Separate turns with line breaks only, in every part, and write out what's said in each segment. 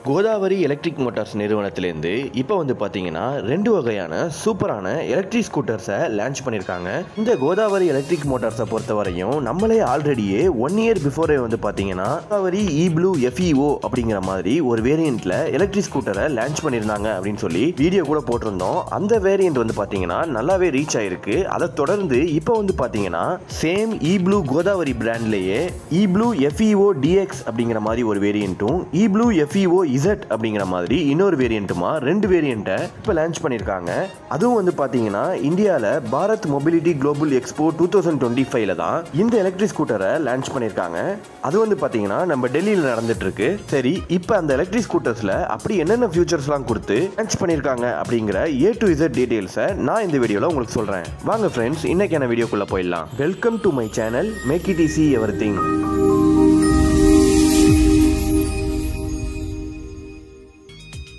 Godavari electric Motors நிறுவனத்திலேருந்து இப்போ வந்து பார்த்தீங்கன்னா 2 வகையான சூப்பரான எலக்ட்ரிக் ஸ்கூட்டர்ஸை லான்ச் பண்ணியிருக்காங்க. இந்த கோதாவரி எலக்ட்ரிக் மோட்டார்ஸை பொறுத்த வரையும் நம்மளே ஆல்ரெடியே 1 இயர் பிஃபோரே வந்து பார்த்தீங்கன்னா கோதாவரி ப்ளூ FEO அப்படிங்கிற மாதிரி ஒரு வேரியண்ட்ல எலக்ட்ரிக் ஸ்கூட்டரை லான்ச் பண்ணியிருந்தாங்க அப்படின்னு சொல்லி வீடியோ கூட போட்டிருந்தோம். அந்த வேரியண்ட் வந்து பார்த்தீங்கன்னா நல்லாவே ரீச் ஆயிருக்கு. அதை தொடர்ந்து இப்போ வந்து பார்த்தீங்கன்னா சேம் ப்ளூ கோதாவரி பிராண்ட்லேயே ப்ளூ FEO DX அப்படிங்கிற மாதிரி ஒரு வேரியண்ட்டும் ப்ளூ FEO Z அப்படிங்கிற மாதிரி இன்னொரு வேரியண்ட்டுமா 2 வேரியண்ட்டை இப்போ லான்ச் பண்ணியிருக்காங்க. அதுவும் வந்து பார்த்தீங்கன்னா இந்தியாவில் பாரத் மொபிலிட்டி குளோபல் எக்ஸ்போ 2025ல தான் இந்த எலக்ட்ரிக் ஸ்கூட்டரை லான்ச் பண்ணியிருக்காங்க. அது வந்து பார்த்தீங்கன்னா நம்ம டெல்லியில் நடந்துட்டு இருக்கு. சரி, இப்போ அந்த எலக்ட்ரிக் ஸ்கூட்டர்ஸில் அப்படி என்னென்ன ஃபியூச்சர்ஸ்லாம் கொடுத்து லான்ச் பண்ணியிருக்காங்க அப்படிங்கிற A to Z டீடைல்ஸை நான் இந்த வீடியோவில் உங்களுக்கு சொல்கிறேன். வாங்க ஃப்ரெண்ட்ஸ், இன்னைக்கான வீடியோக்குள்ளே போயிடலாம். Welcome to my channel make it easy everything.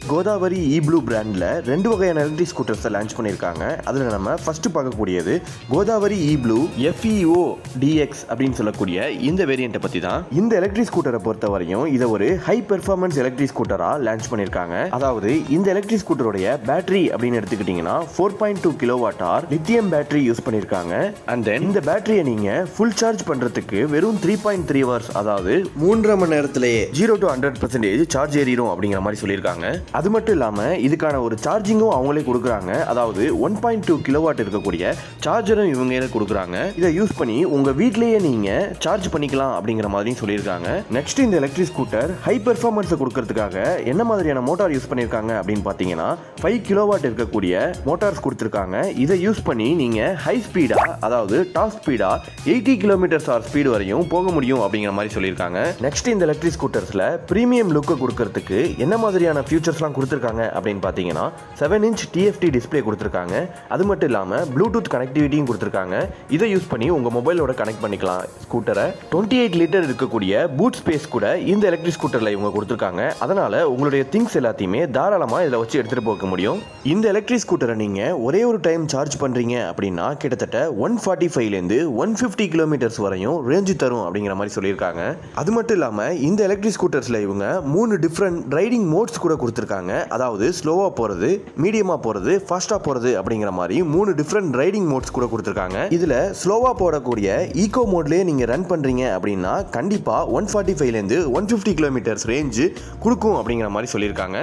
Godavari blue பிராண்டில் 2 வகையான எலக்ட்ரிக் ஸ்கூட்டர்ஸை லான்ச் பண்ணியிருக்காங்க. அதில் நம்ம ஃபஸ்ட்டு பார்க்கக்கூடியது கோதாவரி ப்ளூ FEO DX அப்படின்னு சொல்லக்கூடிய இந்த வேரியண்ட்டை பற்றி தான். இந்த எலக்ட்ரிக் ஸ்கூட்டரை பொறுத்த வரையும் இதை ஒரு ஹை பெர்ஃபார்மன்ஸ் எலக்ட்ரிக் ஸ்கூட்டராக லான்ச் பண்ணியிருக்காங்க. அதாவது இந்த எலக்ட்ரிக் ஸ்கூட்டருடைய பேட்டரி அப்படின்னு எடுத்துக்கிட்டிங்கன்னா 4.2 kWh லித்தியம் பேட்டரி யூஸ் பண்ணியிருக்காங்க. அண்ட் தென் இந்த பேட்டரியை நீங்கள் ஃபுல் சார்ஜ் பண்ணுறதுக்கு வெறும் 3.3 hours, அதாவது 3.5 மணி நேரத்திலேயே 0 to 100% சார்ஜ் ஏறிடும் அப்படிங்கிற மாதிரி சொல்லியிருக்காங்க. அது மட்டும் இல்லாமல் இதுக்கான ஒரு சார்ஜிங்கும் அவங்களே கொடுக்குறாங்க. அதாவது 1.2 kW இருக்கக்கூடிய சார்ஜரும் இவங்க கொடுக்குறாங்க. இதை யூஸ் பண்ணி உங்கள் வீட்லேயே நீங்கள் சார்ஜ் பண்ணிக்கலாம் அப்படிங்கிற மாதிரியும் சொல்லியிருக்காங்க. நெக்ஸ்ட், இந்த எலக்ட்ரிக் ஸ்கூட்டர் ஹை பெர்ஃபார்மன்ஸை கொடுக்கறதுக்காக என்ன மாதிரியான மோட்டார் யூஸ் பண்ணியிருக்காங்க அப்படின்னு பார்த்தீங்கன்னா 5 kW இருக்கக்கூடிய மோட்டார்ஸ் கொடுத்துருக்காங்க. இதை யூஸ் பண்ணி நீங்கள் ஹை ஸ்பீடாக, அதாவது டாப் ஸ்பீடாக 80 km/h ஸ்பீடு வரையும் போக முடியும் அப்படிங்கிற மாதிரி சொல்லியிருக்காங்க. நெக்ஸ்ட், இந்த எலக்ட்ரிக் ஸ்கூட்டர்ஸில் ப்ரீமியம் லுக்கை கொடுக்கறதுக்கு என்ன மாதிரியான ஃபியூச்சர்ஸ் கொடுத்திருக்காங்க அப்படின்னு பார்த்தீங்கன்னா 7-inch TFT டிஸ்பிளே கொடுத்திருக்காங்க. அது மட்டும் இல்லாமல் ப்ளூடூத் கனெக்டிவிட்டியும் கொடுத்திருக்காங்க. இதை யூஸ் பண்ணி உங்க மொபைலோட கனெக்ட் பண்ணிக்கலாம் ஸ்கூட்டரை. 28 லிட்டர் இருக்கக்கூடிய பூட் ஸ்பேஸ் கூட இந்த எலக்ட்ரிக் ஸ்கூட்டர்ல இவங்க கொடுத்திருக்காங்க. அதனால உங்களுடைய திங்ஸ் எல்லாத்தையுமே தாராளமா இதில் வச்சு எடுத்துட்டு போக முடியும். இந்த எலக்ட்ரிக் ஸ்கூட்டரை நீங்க ஒரே ஒரு டைம் சார்ஜ் பண்றீங்க அப்படின்னா கிட்டத்தட்ட 145லேருந்து 150 கிலோமீட்டர்ஸ் வரையும் ரேஞ்சு தரும் அப்படிங்கிற மாதிரி சொல்லியிருக்காங்க. அது மட்டும் இல்லாமல் இந்த எலக்ட்ரிக் ஸ்கூட்டர்ஸ்ல இவங்க 3 டிஃப்ரெண்ட் ரைடிங் மோட்ஸ் கூட கொடுத்திருக்காங்க. அதாவது ஸ்லோவா போறது, மீடியமா போறது, ஃபாஸ்டா போறது அப்படிங்கிற மாதிரி 3 டிஃபரெண்ட் ரைடிங் மோட்ஸ் கூட கொடுத்திருக்காங்க. இதுல ஸ்லோவா போடக்கூடிய ஈகோ மோட்லயே நீங்க ரன் பண்றீங்க அப்படின்னா கண்டிப்பா 145லேருந்து 150 கிலோமீட்டர்ஸ் ரேஞ்சு கொடுக்கும் அப்படிங்கிற மாதிரி சொல்லியிருக்காங்க.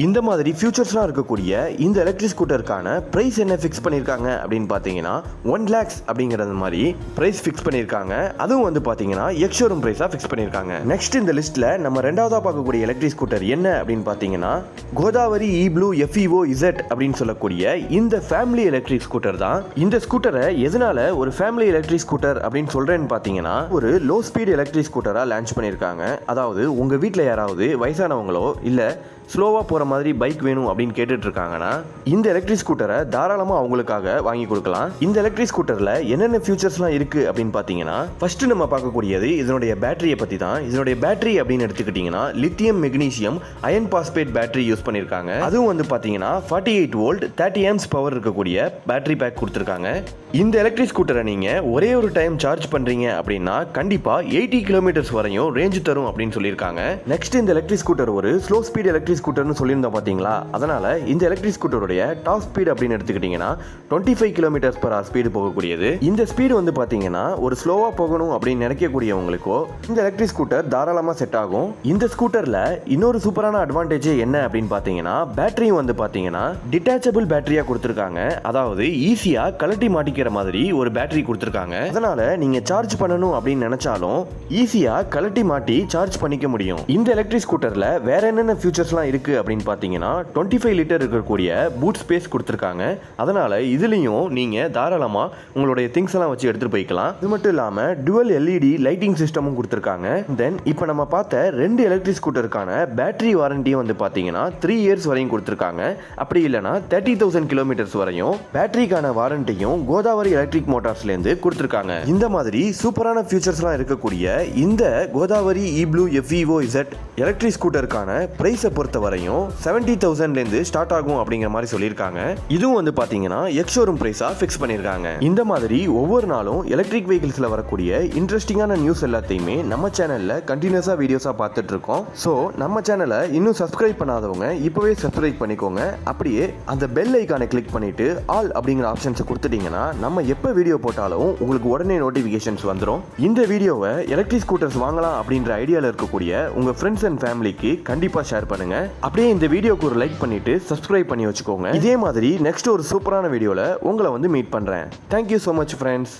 இந்த மாதிரி ஃபியூச்சர்ஸ்லாம் இருக்கக்கூடிய இந்த எலக்ட்ரிக் ஸ்கூட்டருக்கான பிரைஸ் என்ன ஃபிக்ஸ் பண்ணியிருக்காங்க அப்படின்னு பார்த்தீங்கன்னா 1 lakhs அப்படிங்கிறது மாதிரி பிரைஸ் ஃபிக்ஸ் பண்ணியிருக்காங்க. அதுவும் வந்து பார்த்தீங்கன்னா எக்ஸ்ஷோரூம் பிரைஸாக ஃபிக்ஸ் பண்ணியிருக்காங்க. நெக்ஸ்ட், இந்த லிஸ்ட்டில் நம்ம ரெண்டாவதாக பார்க்கக்கூடிய எலக்ட்ரிக் ஸ்கூட்டர் என்ன அப்படின்னு பார்த்தீங்கன்னா கோதாவரி ப்ளூ FEO Z அப்படின்னு சொல்லக்கூடிய இந்த ஃபேமிலி எலக்ட்ரிக் ஸ்கூட்டர் தான். இந்த ஸ்கூட்டரை எதனால ஒரு ஃபேமிலி எலக்ட்ரிக் ஸ்கூட்டர் அப்படின்னு சொல்றேன்னு பார்த்தீங்கன்னா ஒரு லோ ஸ்பீட் எலக்ட்ரிக் ஸ்கூட்டராக லான்ச் பண்ணியிருக்காங்க. அதாவது உங்கள் வீட்டில் யாராவது வயசானவங்களோ இல்லை ஸ்லோவாக போகிற மாதிரி பைக் வேணும் அப்படின்னு கேட்டுட்டு இருக்காங்கன்னா இந்த எலக்ட்ரிக் ஸ்கூட்டரை தாராளமாக அவங்களுக்காக வாங்கி கொடுக்கலாம். இந்த எலக்ட்ரிக் ஸ்கூட்டரில் என்னென்ன ஃபியூச்சர்ஸ்லாம் இருக்குது அப்படின்னு பார்த்தீங்கன்னா ஃபர்ஸ்ட் நம்ம பார்க்கக்கூடியது இதனுடைய பேட்டரியை பற்றி தான். இதனுடைய பேட்டரி அப்படின்னு எடுத்துக்கிட்டிங்கன்னா lithium magnesium ion phosphate battery use பண்ணியிருக்காங்க. அதுவும் வந்து பார்த்தீங்கன்னா 48 வோல்ட் 30 amps பவர் இருக்கக்கூடிய பேட்டரி பேக் கொடுத்துருக்காங்க. இந்த எலக்ட்ரிக் ஸ்கூட்டரை நீங்கள் ஒரே ஒரு டைம் சார்ஜ் பண்ணுறீங்க அப்படின்னா கண்டிப்பாக 80 கிலோமீட்டர்ஸ் வரையும் ரேஞ்சு தரும் அப்படின்னு சொல்லியிருக்காங்க. நெக்ஸ்ட், இந்த எலக்ட்ரிக் ஸ்கூட்டர் ஒரு ஸ்லோ ஸ்பீட் எலக்ட்ரிக் ஸ்கூட்டர்னு சொல்லியிருந்தோம் பார்த்தீங்களா. அதனால இந்த எலக்ட்ரிக் ஸ்கூட்டருடைய டாப் ஸ்பீட் அப்படின்னு எடுத்துக்கிட்டிங்கன்னா 25 km/h ஸ்பீடு போகக்கூடியது. இந்த ஸ்பீடு வந்து பார்த்தீங்கன்னா ஒரு ஸ்லோவா போகணும் அப்படின்னு நினைக்கக்கூடியவங்களுக்கோ இந்த எலக்ட்ரிக் ஸ்கூட்டர் தாராளமாக செட் ஆகும். இந்த ஸ்கூட்டர்ல இன்னொரு சூப்பரான அட்வான்டேஜ் என்ன அப்படின்னு பார்த்தீங்கன்னா பேட்டரியும் வந்து பார்த்தீங்கன்னா டிட்டாச்சபிள் பேட்டரியா கொடுத்துருக்காங்க. அதாவது ஈஸியா கழட்டி மாட்டிக்கிற மாதிரி ஒரு பேட்டரி கொடுத்துருக்காங்க. அதனால நீங்க சார்ஜ் பண்ணணும் அப்படின்னு நினைச்சாலும் ஈஸியா கழட்டி மாட்டி சார்ஜ் பண்ணிக்க முடியும். இந்த எலக்ட்ரிக் ஸ்கூட்டர்ல வேற என்னென்ன ஃபியூச்சர்ஸ்லாம் இருக்கு அப்படின்னு பார்த்தீங்கன்னா 25 லிட்டர் இருக்கக்கூடிய பூட் ஸ்பேஸ் கொடுத்துருக்காங்க. அதனால இதுலயும் நீங்க தாராளமா உங்களுடைய திங்ஸ் எல்லாம் வச்சு எடுத்துட்டு போய்க்கலாம். இது மட்டும் இல்லாம டுவல் LED லைட்டிங் சிஸ்டமும் கொடுத்துருக்காங்க. தென் இப்போ நம்ம பார்த்த 2 எலக்ட்ரிக் ஸ்கூட்டருக்கான பேட்டரி வாரண்டியும் வந்து பார்த்தீங்கன்னா பார்த்தீங்கன்னா 3 இயர்ஸ் வரையும் கொடுத்துருக்காங்க. அப்படி இல்லைனா 30,000 கிலோமீட்டர்ஸ் வரையும் பேட்டரிக்கான வாரண்டியும் கோதாவரி எலக்ட்ரிக் மோட்டார்ஸ்லேருந்து கொடுத்துருக்காங்க. இந்த மாதிரி சூப்பரான ஃபியூச்சர்ஸ்லாம் இருக்கக்கூடிய இந்த கோதாவரி இ-ப்ளூ FEO Z எலக்ட்ரிக் ஸ்கூட்டருக்கான பிரைஸை பொறுத்த வரையும் 70,000லேருந்து ஸ்டார்ட் ஆகும் அப்படிங்கிற மாதிரி சொல்லியிருக்காங்க. இதுவும் வந்து பார்த்தீங்கன்னா எக்ஸ்ஷோரூம் பிரைஸாக ஃபிக்ஸ் பண்ணியிருக்காங்க. இந்த மாதிரி ஒவ்வொரு நாளும் எலக்ட்ரிக் வெஹிக்கிள்ஸில் வரக்கூடிய இன்ட்ரெஸ்டிங்கான நியூஸ் எல்லாத்தையுமே நம்ம சேனலில் கண்டினியூஸாக வீடியோஸாக பார்த்துட்டு இருக்கோம். ஸோ நம்ம சேனலை இன்னும் சப்ஸ்கிரைப் பண்ணாதவங்க இப்போவே சப்ஸ்கிரைப் பண்ணிக்கோங்க. அப்படியே அந்த பெல் ஐக்கானை கிளிக் பண்ணிட்டு ஆல் அப்படிங்கிற ஆப்ஷன்ஸை கொடுத்துட்டீங்கன்னா நம்ம எப்போ வீடியோ போட்டாலும் உங்களுக்கு உடனே நோட்டிஃபிகேஷன்ஸ் வந்துடும். இந்த வீடியோவை எலக்ட்ரிக் ஸ்கூட்டர்ஸ் வாங்கலாம் அப்படின்ற ஐடியாவில் இருக்கக்கூடிய உங்கள் ஃப்ரெண்ட்ஸ் அண்ட் ஃபேமிலிக்கு கண்டிப்பாக ஷேர் பண்ணுங்க. அப்படியே இந்த வீடியோக்கு ஒரு லைக் பண்ணிட்டு சப்ஸ்கிரைப் பண்ணி வச்சுக்கோங்க. இதே மாதிரி நெக்ஸ்ட் ஒரு சூப்பரான வீடியோவில் உங்களை வந்து மீட் பண்ணுறேன். Thank you so much friends.